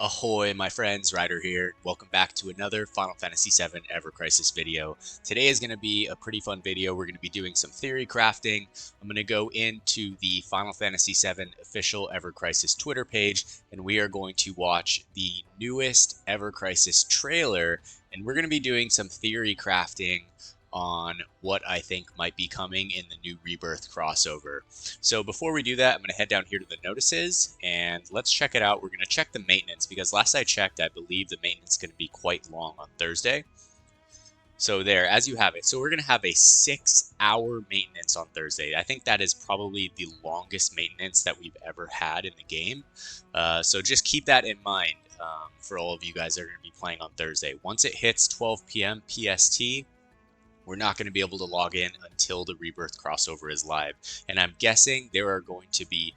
Ahoy, my friends, Ryder here. Welcome back to another Final Fantasy VII Ever Crisis video. Today is going to be a pretty fun video. We're going to be doing some theory crafting. I'm going to go into the Final Fantasy VII official Ever Crisis Twitter page, and we are going to watch the newest Ever Crisis trailer, and we're going to be doing some theory crafting on what I think might be coming in the new Rebirth crossover. So before we do that, I'm going to head down here to the notices and let's check it out. We're going to check the maintenance because last I checked, I believe the maintenance is going to be quite long on Thursday. So there, as you have it. So we're going to have a 6-hour maintenance on Thursday. I think that is probably the longest maintenance that we've ever had in the game. So just keep that in mind for all of you guys that are going to be playing on Thursday. Once it hits 12 p.m. PST, we're not going to be able to log in until the Rebirth crossover is live. And I'm guessing there are going to be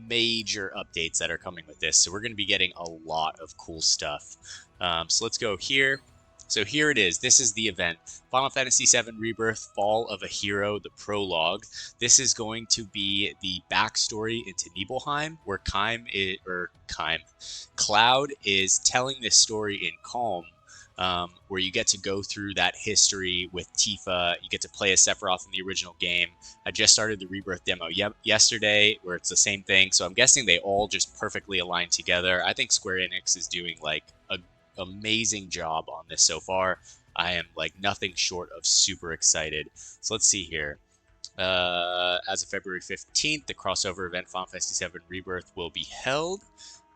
major updates that are coming with this. So we're going to be getting a lot of cool stuff. So let's go here. So here it is. This is the event. Final Fantasy VII Rebirth Fall of a Hero, the prologue. This is going to be the backstory into Nibelheim, where Cloud is telling this story in Calm, where you get to go through that history with Tifa. You get to play as Sephiroth in the original game. I just started the Rebirth demo yesterday, where it's the same thing. So I'm guessing they all just perfectly align together. I think Square Enix is doing like an amazing job on this so far. I am like nothing short of super excited. So let's see here. As of February 15th, the crossover event Final Fantasy VII Rebirth will be held.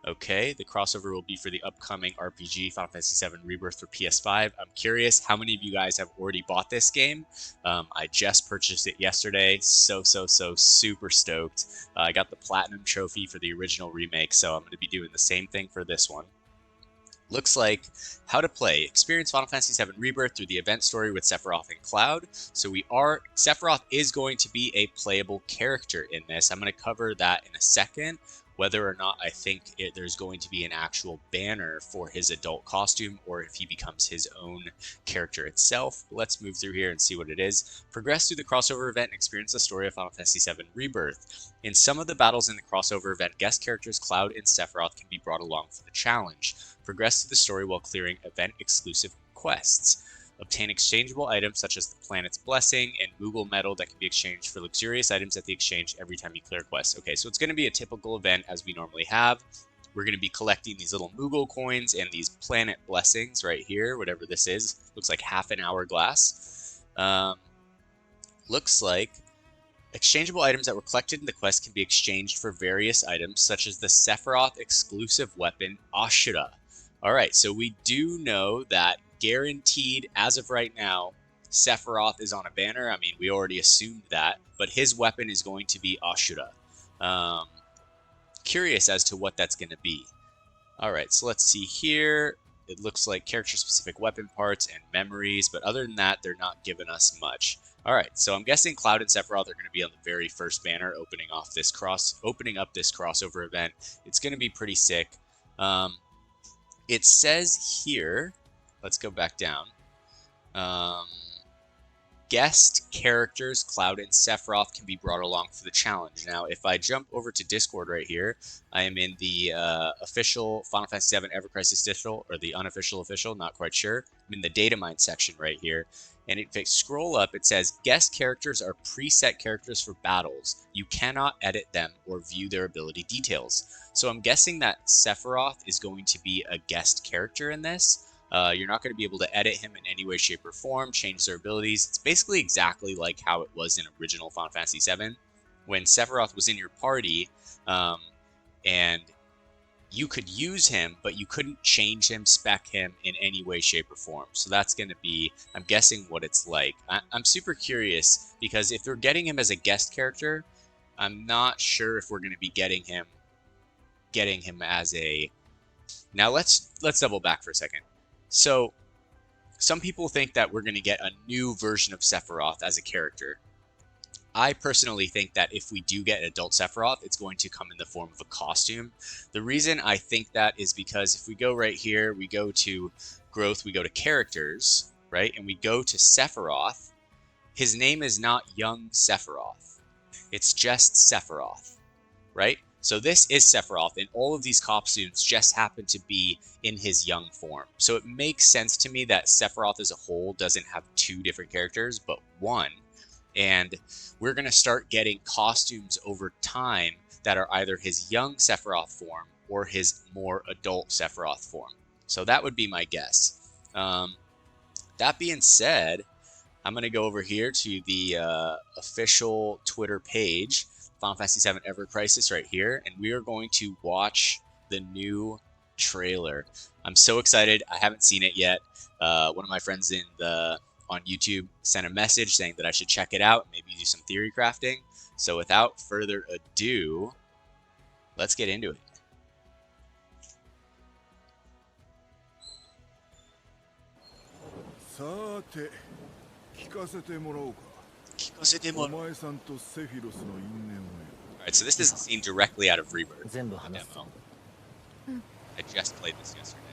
Okay, the crossover will be for the upcoming RPG Final Fantasy VII Rebirth for PS5. I'm curious how many of you guys have already bought this game. I just purchased it yesterday. So super stoked. I got the Platinum Trophy for the original remake, so I'm going to be doing the same thing for this one. Looks like how to play. Experience Final Fantasy VII Rebirth through the event story with Sephiroth and Cloud. So Sephiroth is going to be a playable character in this. I'm going to cover that in a second. Whether or not I think there's going to be an actual banner for his adult costume or if he becomes his own character itself. Let's move through here and see what it is. Progress through the crossover event and experience the story of Final Fantasy VII Rebirth. In some of the battles in the crossover event, guest characters Cloud and Sephiroth can be brought along for the challenge. Progress through the story while clearing event-exclusive quests. Obtain exchangeable items such as the Planet's Blessing and Moogle Metal that can be exchanged for luxurious items at the exchange every time you clear quests. Okay, so it's going to be a typical event as we normally have. We're going to be collecting these little Moogle coins and these Planet Blessings right here, whatever this is. Looks like half an hourglass. Looks like exchangeable items that were collected in the quest can be exchanged for various items such as the Sephiroth exclusive weapon Ashura. Alright, so we do know that guaranteed, as of right now, Sephiroth is on a banner. I mean, we already assumed that, but his weapon is going to be Ashura. Curious as to what that's going to be. Alright, so let's see here. It looks like character-specific weapon parts and memories, but other than that, they're not giving us much. Alright, so I'm guessing Cloud and Sephiroth are going to be on the very first banner opening up this crossover event. It's going to be pretty sick. It says here, let's go back down. Guest characters Cloud and Sephiroth can be brought along for the challenge. Now, if I jump over to Discord right here, I am in the official Final Fantasy VII Ever Crisis official, or the unofficial official, not quite sure. I'm in the data mine section right here. And if I scroll up, it says, guest characters are preset characters for battles. You cannot edit them or view their ability details. So I'm guessing that Sephiroth is going to be a guest character in this. You're not going to be able to edit him in any way, shape, or form, change their abilities. It's basically exactly like how it was in original Final Fantasy VII, when Sephiroth was in your party, and you could use him, but you couldn't change him, spec him in any way, shape, or form. So that's going to be, I'm guessing, what it's like. I'm super curious, because if they're getting him as a guest character, I'm not sure if we're going to be getting him as a... Now let's double back for a second. So, some people think that we're going to get a new version of Sephiroth as a character. I personally think that if we do get adult Sephiroth, it's going to come in the form of a costume. The reason I think that is because if we go right here, we go to growth, we go to characters, right? And we go to Sephiroth. His name is not young Sephiroth. It's just Sephiroth, right? So this is Sephiroth, and all of these costumes just happen to be in his young form. So it makes sense to me that Sephiroth as a whole doesn't have two different characters, but one. And we're going to start getting costumes over time that are either his young Sephiroth form or his more adult Sephiroth form. So that would be my guess. That being said, I'm going to go over here to the official Twitter page, Final Fantasy VII Ever Crisis right here, and we are going to watch the new trailer. I'm so excited. I haven't seen it yet. One of my friends on YouTube sent a message saying that I should check it out, maybe do some theory crafting. So without further ado, let's get into it. Alright, so this is a scene directly out of Rebirth. Demo. I just played this yesterday.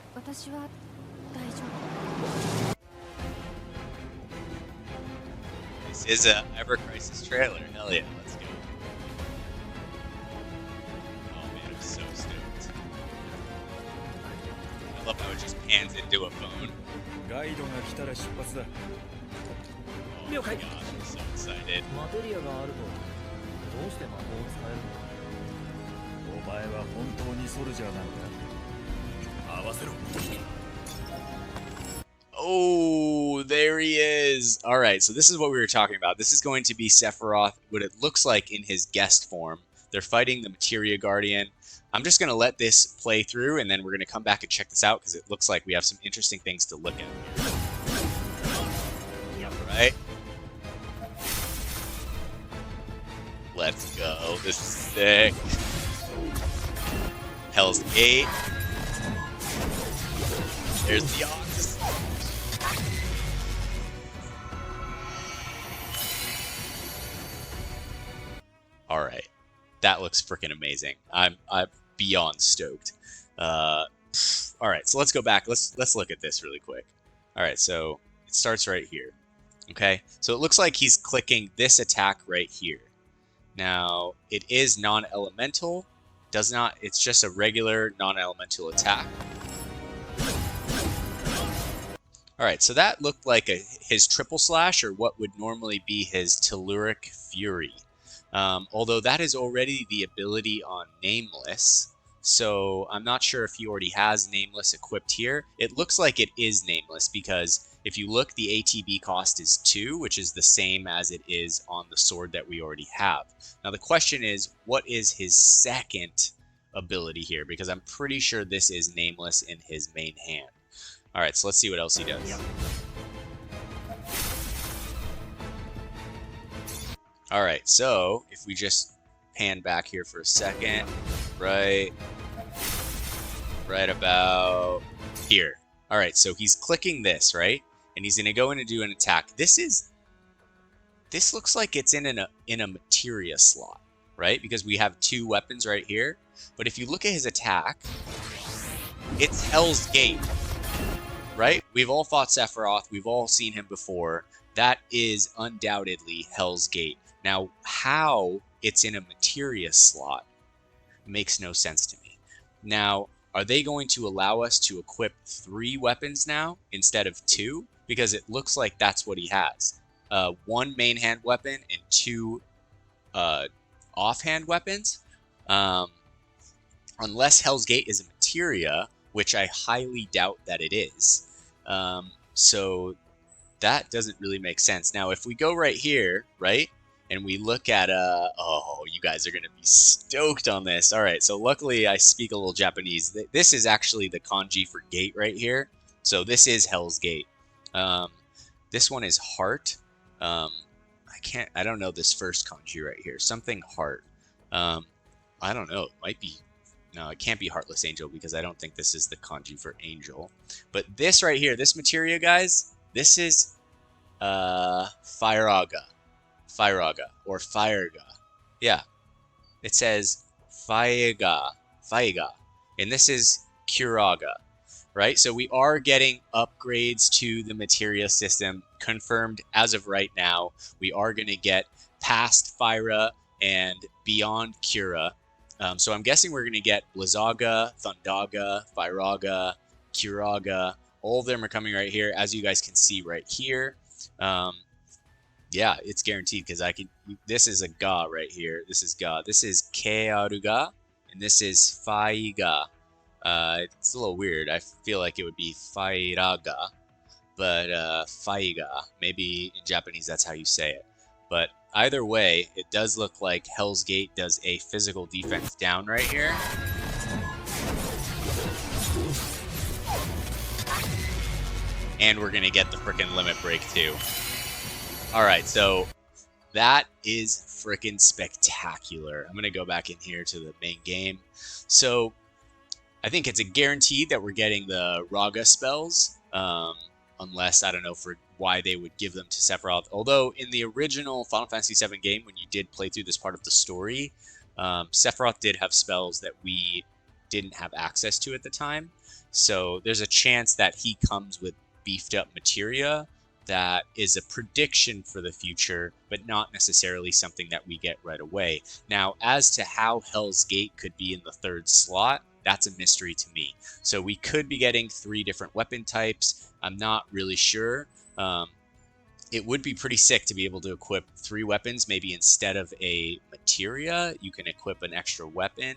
This is a Ever Crisis trailer. Hell yeah, let's go. Oh man, I'm so stoked. I love how it just pans into a phone. Oh my gosh, I'm so excited. Oh, there he is. All right, so this is what we were talking about. This is going to be Sephiroth, what it looks like in his guest form. They're fighting the Materia Guardian. I'm just going to let this play through, and then we're going to come back and check this out, because it looks like we have some interesting things to look at here. All right. Let's go. This is sick. Hell's Gate. There's the Ox. All right, that looks freaking amazing. I'm beyond stoked. All right, so let's go back. Let's look at this really quick. All right, so it starts right here. Okay, so it looks like he's clicking this attack right here. Now it is non-elemental. It's just a regular non-elemental attack. All right, so that looked like his triple slash, or what would normally be his Telluric Fury. Although that is already the ability on Nameless, so I'm not sure if he already has Nameless equipped here. It looks like it is Nameless, because if you look, the ATB cost is 2, which is the same as it is on the sword that we already have. Now the question is, what is his second ability here? Because I'm pretty sure this is Nameless in his main hand. All right, so let's see what else he does. Yep. All right, so if we just pan back here for a second, right about here. All right, so he's clicking this, right? And he's going to go in and do an attack. This looks like it's in a materia slot, right? Because we have 2 weapons right here. But if you look at his attack, it's Hell's Gate, right? We've all fought Sephiroth. We've all seen him before. That is undoubtedly Hell's Gate. Now, how it's in a materia slot makes no sense to me. Now, are they going to allow us to equip 3 weapons now instead of 2? Because it looks like that's what he has. 1 main hand weapon and 2 offhand weapons. Unless Hell's Gate is a materia, which I highly doubt that it is. So that doesn't really make sense. Now, if we go right here, right? And we look at, oh, you guys are going to be stoked on this. All right, so luckily I speak a little Japanese. This is actually the kanji for gate right here. So this is Hell's Gate. This one is heart. I don't know this first kanji right here. Something heart. I don't know. It might be, no, it can't be Heartless Angel, because I don't think this is the kanji for angel. But this right here, this materia, guys, this is Firaga. Or Firaga. Yeah. It says Firaga. And this is Curaga. Right? So we are getting upgrades to the materia system confirmed as of right now. We are going to get past Fyra and beyond Cura. So I'm guessing we're going to get Blizzaga, Thundaga, Firaga, Curaga. All of them are coming right here, as you guys can see right here. Yeah, it's guaranteed because I can. This is a Ga right here. This is Ga. This is Kearuga, and this is Faiga. It's a little weird. I feel like it would be Firaga, but Faiga. Maybe in Japanese that's how you say it. But either way, it does look like Hell's Gate does a physical defense down right here. And we're going to get the frickin' limit break too. Alright, so that is frickin' spectacular. I'm going to go back in here to the main game. So I think it's a guarantee that we're getting the Raga spells. Unless, I don't know for why they would give them to Sephiroth. Although, in the original Final Fantasy VII game, when you did play through this part of the story, Sephiroth did have spells that we didn't have access to at the time. So there's a chance that he comes with beefed up materia that is a prediction for the future, but not necessarily something that we get right away. Now, as to how Hell's Gate could be in the third slot, that's a mystery to me. So we could be getting 3 different weapon types. I'm not really sure. It would be pretty sick to be able to equip 3 weapons. Maybe instead of a materia, you can equip an extra weapon,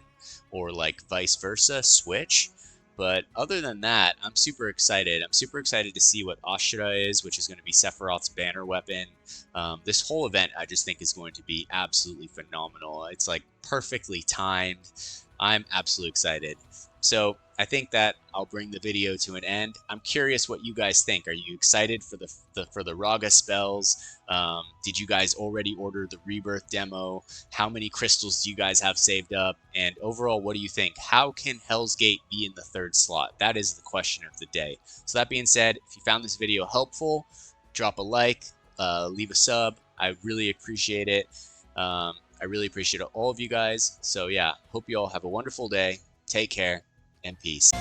or like vice versa, switch. But other than that, I'm super excited. I'm super excited to see what Ashura is, which is going to be Sephiroth's banner weapon. This whole event, I just think, is going to be absolutely phenomenal. It's like perfectly timed. I'm absolutely excited. So I think that I'll bring the video to an end. I'm curious what you guys think. Are you excited for the Raga spells? Did you guys already order the Rebirth demo? How many crystals do you guys have saved up? And overall, what do you think? How can Hell's Gate be in the third slot? That is the question of the day. So that being said, if you found this video helpful, drop a like, leave a sub. I really appreciate it. I really appreciate all of you guys. So yeah, hope you all have a wonderful day. Take care and peace.